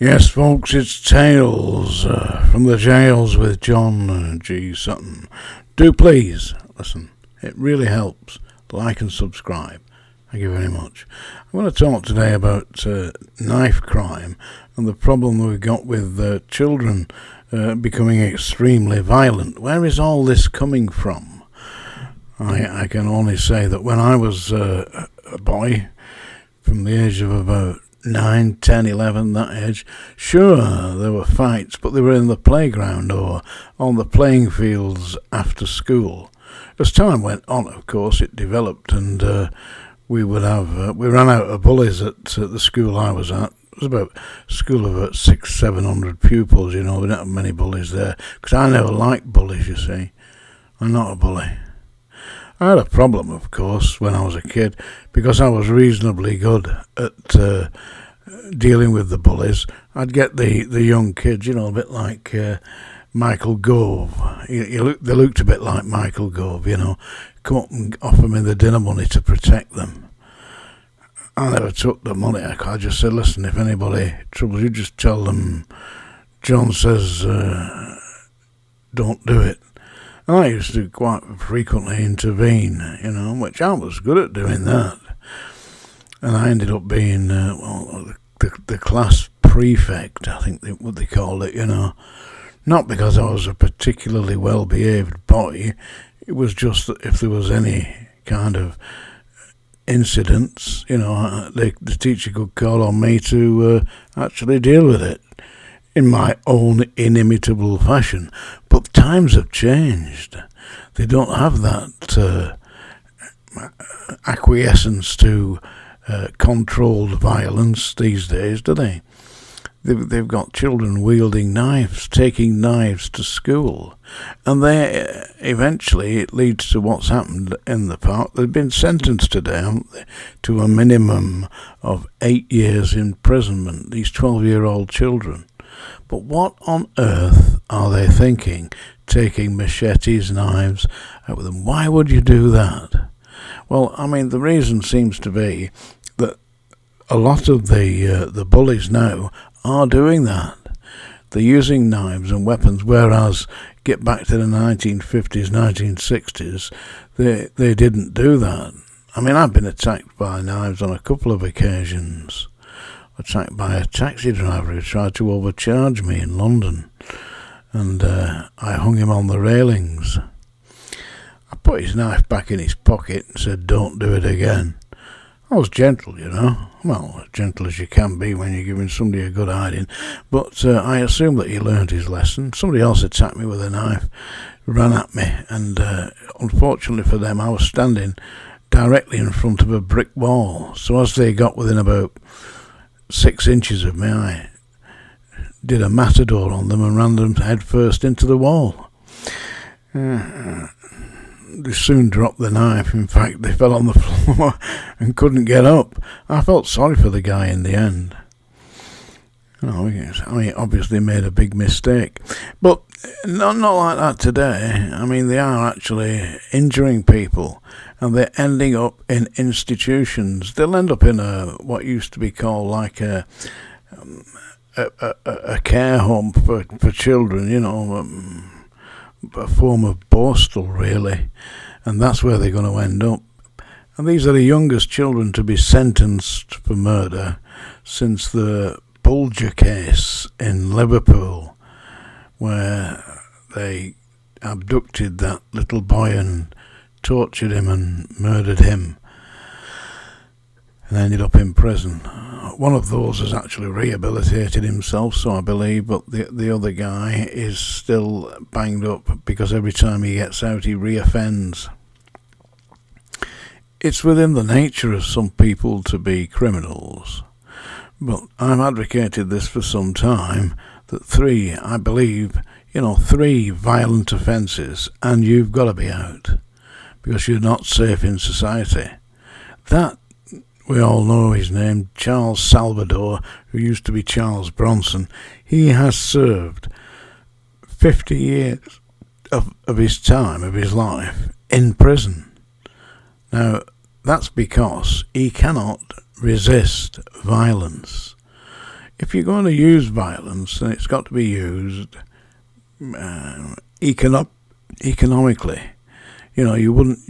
Yes, folks, it's Tales from the Jails with John G. Sutton. Do please listen, it really helps. Like and subscribe. Thank you very much. I'm going to talk today about knife crime and the problem we've got with children becoming extremely violent. Where is all this coming from? I can only say that when I was a boy, from the age of about 9, 10, 11, that age, sure, there were fights, but they were in the playground or on the playing fields after school. As time went on, of course, it developed, and we ran out of bullies at the school I was at. It was about a school of about 600-700 pupils, we didn't have many bullies there, because I never liked bullies, you see. I'm not a bully. I had a problem, of course, when I was a kid, because I was reasonably good at dealing with the bullies. I'd get the young kids, a bit like Michael Gove. They looked a bit like Michael Gove, come up and offer me the dinner money to protect them. I never took the money. I just said, listen, if anybody troubles you, just tell them John says don't do it. And I used to quite frequently intervene, which I was good at doing that. And I ended up being, the class prefect, I think what they called it, Not because I was a particularly well-behaved boy. It was just that if there was any kind of incidents, the teacher could call on me to actually deal with it in my own inimitable fashion. But times have changed. They don't have that acquiescence to controlled violence these days, do they? They've got children wielding knives, taking knives to school, and eventually it leads to what's happened in the park. They've been sentenced today to a minimum of 8 years imprisonment, these 12-year-old children. But what on earth are they thinking, taking machetes, knives out with them? Why would you do that? Well, the reason seems to be that a lot of the bullies now are doing that. They're using knives and weapons, whereas get back to the 1950s, 1960s, they didn't do that. I've been attacked by knives on a couple of occasions. Attacked by a taxi driver who tried to overcharge me in London, and I hung him on the railings. I put his knife back in his pocket and said, don't do it again. I was gentle, well, as gentle as you can be when you're giving somebody a good hiding, but I assumed that he learned his lesson. Somebody else attacked me with a knife, ran at me, and unfortunately for them, I was standing directly in front of a brick wall, so as they got within about 6 inches of me, I did a matador on them and ran them head first into the wall. They soon dropped the knife. In fact, they fell on the floor and couldn't get up. I felt sorry for the guy in the end. He obviously made a big mistake. But not like that today. They are actually injuring people, and they're ending up in institutions. They'll end up in what used to be called like a care home for children, a form of Borstal, really, and that's where they're going to end up. And these are the youngest children to be sentenced for murder since the Bulger case in Liverpool, where they abducted that little boy and tortured him and murdered him and ended up in prison. One of those has actually rehabilitated himself, so I believe, but the other guy is still banged up because every time he gets out he reoffends. It's within the nature of some people to be criminals, but I've advocated this for some time, that 3 violent offences and you've got to be out, because you're not safe in society. That, we all know his name, Charles Salvador, who used to be Charles Bronson. He has served 50 years of his time, of his life, in prison. Now, that's because he cannot resist violence. if you're going to use violence, then it's got to be used economically. You know, you wouldn't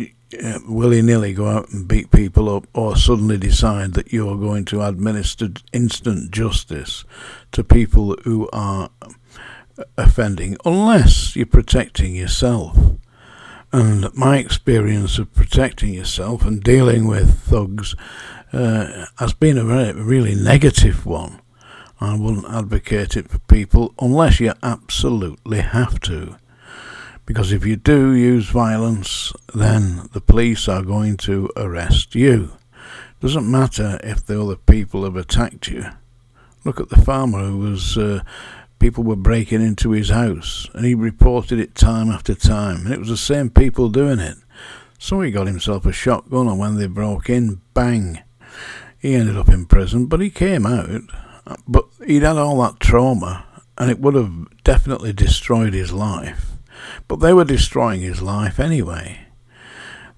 willy-nilly go out and beat people up or suddenly decide that you're going to administer instant justice to people who are offending, unless you're protecting yourself. And my experience of protecting yourself and dealing with thugs has been a really negative one. I wouldn't advocate it for people unless you absolutely have to. Because if you do use violence, then the police are going to arrest you. Doesn't matter if the other people have attacked you. Look at the farmer who was... people were breaking into his house, and he reported it time after time, and it was the same people doing it. So he got himself a shotgun, and when they broke in, bang! He ended up in prison, but he came out. But he'd had all that trauma, and it would have definitely destroyed his life. But they were destroying his life anyway.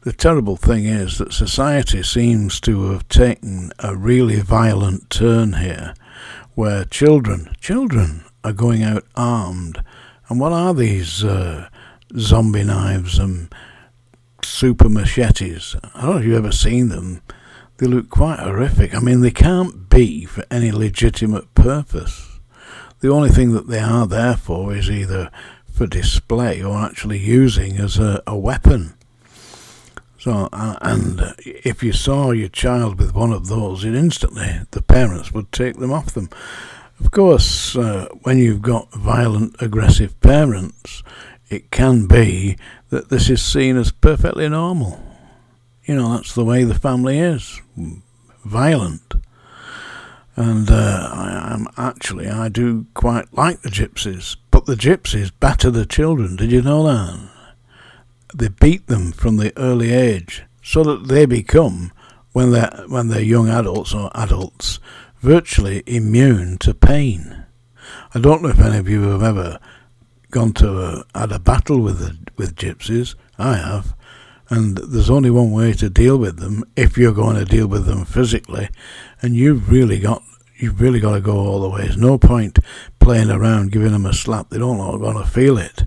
The terrible thing is that society seems to have taken a really violent turn here, where children are going out armed. And what are these zombie knives and super machetes? I don't know if you've ever seen them. They look quite horrific. I mean, they can't be for any legitimate purpose. The only thing that they are there for is either for display or actually using as a weapon. So, and if you saw your child with one of those, instantly the parents would take them off them. Of course, when you've got violent, aggressive parents, it can be that this is seen as perfectly normal. You know, that's the way the family is, violent. And I do quite like the gypsies, but the gypsies batter the children. Did you know that? They beat them from the early age, so that they become, when they're young adults or adults, virtually immune to pain. I don't know if any of you have ever gone to had a battle with gypsies. I have, and there's only one way to deal with them if you're going to deal with them physically, and you've really got to go all the way. There's no point playing around, giving them a slap. They don't know going to feel it.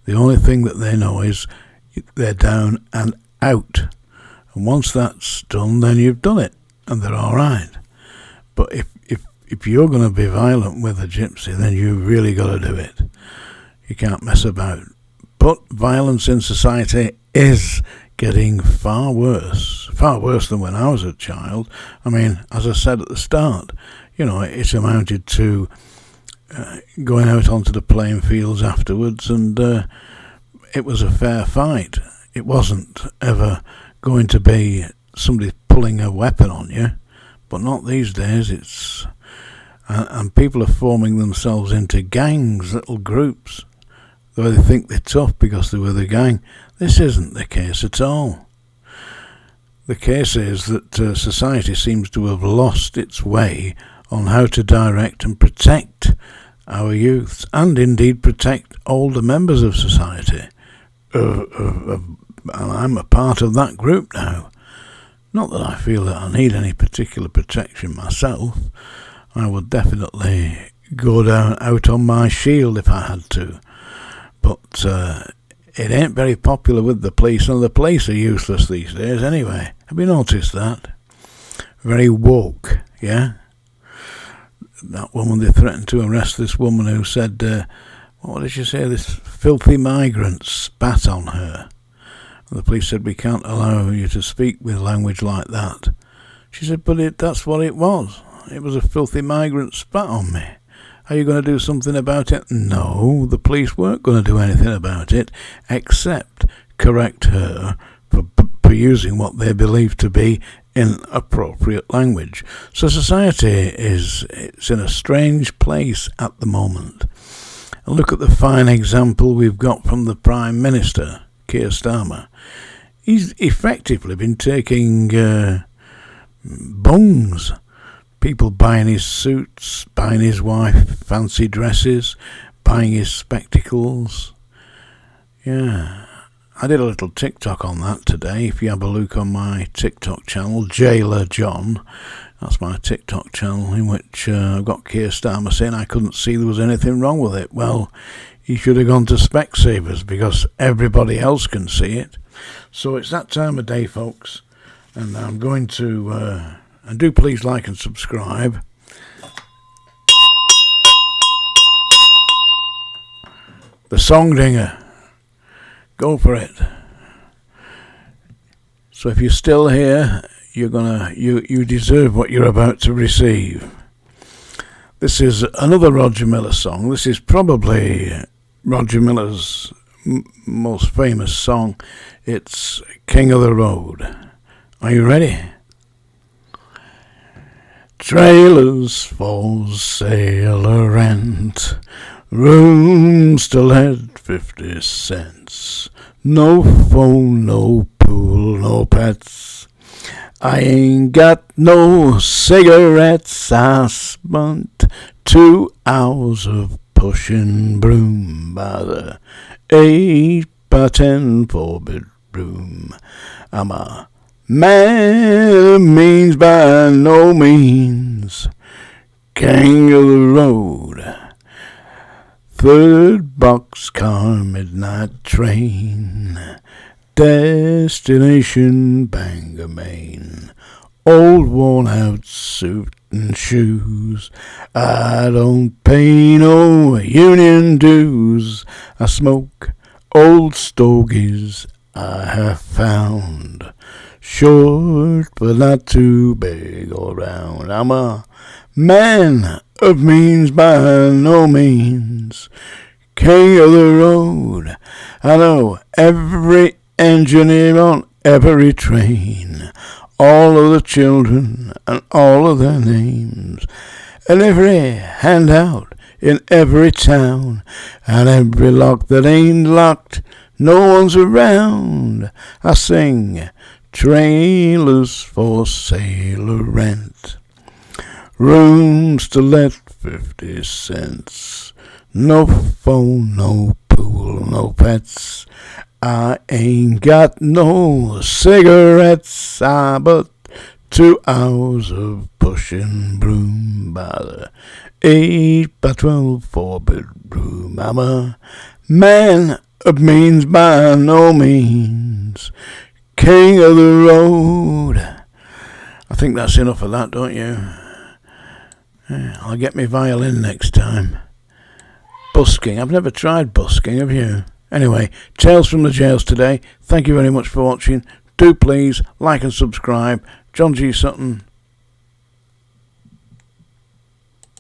The only thing that they know is they're down and out, and once that's done, then you've done it, and they're all right. But if you're going to be violent with a gypsy, then you've really got to do it. You can't mess about. But violence in society is getting far worse than when I was a child. I mean, as I said at the start, you know, it's amounted to going out onto the playing fields afterwards, and it was a fair fight. It wasn't ever going to be somebody pulling a weapon on you. But not these days. It's and people are forming themselves into gangs, little groups, though they think they're tough because they were the gang. This isn't the case at all. The case is that society seems to have lost its way on how to direct and protect our youths, and indeed protect older members of society. And I'm a part of that group now. Not that I feel that I need any particular protection myself. I would definitely go out on my shield if I had to. But it ain't very popular with the police, and the police are useless these days anyway. Have you noticed that? Very woke, yeah? That woman, they threatened to arrest this woman who said, what did she say? This filthy migrant spat on her. The police said, we can't allow you to speak with language like that. She said, but that's what it was. It was a filthy migrant spat on me. Are you going to do something about it? No, the police weren't going to do anything about it, except correct her for using what they believe to be inappropriate language. So society it's in a strange place at the moment. And look at the fine example we've got from the Prime Minister, Keir Starmer. He's effectively been taking bungs. People buying his suits, buying his wife fancy dresses, buying his spectacles. Yeah. I did a little TikTok on that today. If you have a look on my TikTok channel, Jailer John, that's my TikTok channel, in which I've got Keir Starmer saying I couldn't see there was anything wrong with it. Well, he should have gone to Specsavers because everybody else can see it. So it's that time of day, folks, and I'm going to, and do please like and subscribe. The Song Dinger. Go for it. So if you're still here, you deserve what you're about to receive. This is another Roger Miller song. This is probably Roger Miller's most famous song. It's King of the Road. Are you ready? Trailers for sale or rent, rooms to let 50 cents, no phone, no pool, no pets. I ain't got no cigarettes. I spent 2 hours of pushing broom by the 8x10 4-bedroom. I'm a man of means by no means, king of the road. 3rd boxcar midnight train, destination Bangor, Maine. Old worn out suit and shoes, I don't pay no union dues. I smoke old stogies I have found, short but not too big or round. I'm a man of means by no means, king of the road. I know every engineer on every train, all of the children and all of their names, and every handout in every town, and every lock that ain't locked, no one's around. I sing trailers for sale or rent, rooms to let 50 cents, no phone, no pool, no pets. I ain't got no cigarettes. I but 2 hours of pushing broom by the 8x12 4-bedroom. I'm a man of means by no means, king of the road. I think that's enough of that, don't you? I'll get my violin next time. Busking. I've never tried busking, have you? Anyway, Tales from the Jails today. Thank you very much for watching. Do please like and subscribe. John G. Sutton,